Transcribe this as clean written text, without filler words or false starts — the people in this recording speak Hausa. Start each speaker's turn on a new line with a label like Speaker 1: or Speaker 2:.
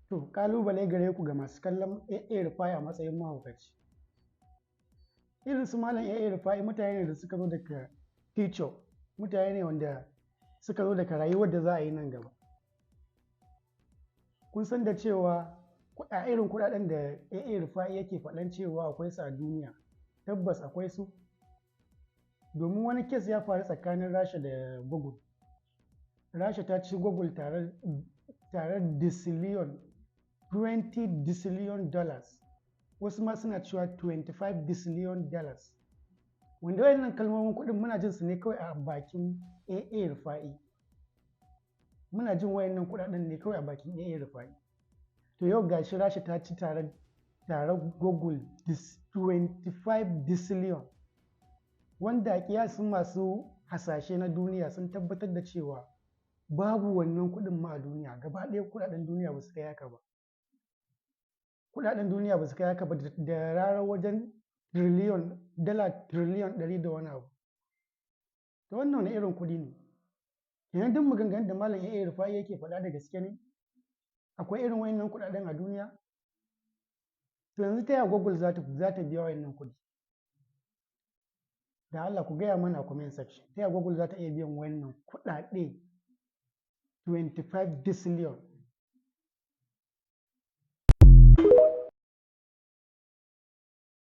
Speaker 1: To, kalubale gare ku ga masu kallon AA Rufai a matsayin mahaukaci. Irin su Malam AA Rufai mutane ne da suka zo daga future, mutane ne wanda suka zo daga rayuwar da za a yi nan gaba. Kun san da cewa a irin kuɗaɗen da AA Rufai yake faɗan cewa akwai su a duniya, tabbas akwai su. Domin wani kes ya faru tsakanin Rasha da Google. Rasha ta ci Google tare decillion 20 decillion dollars, wasu ma suna cewa 25 decillion dollars, wanda wayannan kalmomin kuɗin muna jin su ne kawai a bakin AA Rufai. Muna jin wayannan kuɗaɗen ne kawai a bakin AA Rufai. To yau gashi Rasha ta ci tare Google 25 decillion, wanda a kiyasin masu hasashe na duniya sun tabbatar da cewa babu wannan kuɗin ma a duniya, gaba ɗaya kuɗaɗen duniya ba su kai haka ba. Kuɗaɗen duniya ba su kai haka ba da rarar wajen dala triliyon 100 da wani abu. To wannan wani irin kuɗi ne? Kenan duk maganganun da Malam AA Rufai yake faɗa da gaske ne? Akwai irin wayannan kuɗaɗen a duniya? To yanzu ta yaya Google za ta biya wayannan kuɗi? Da Allah ku gaya mana a comment section, ta yaya Google za ta iya biyan wayannan kuɗaɗe 25 decillion?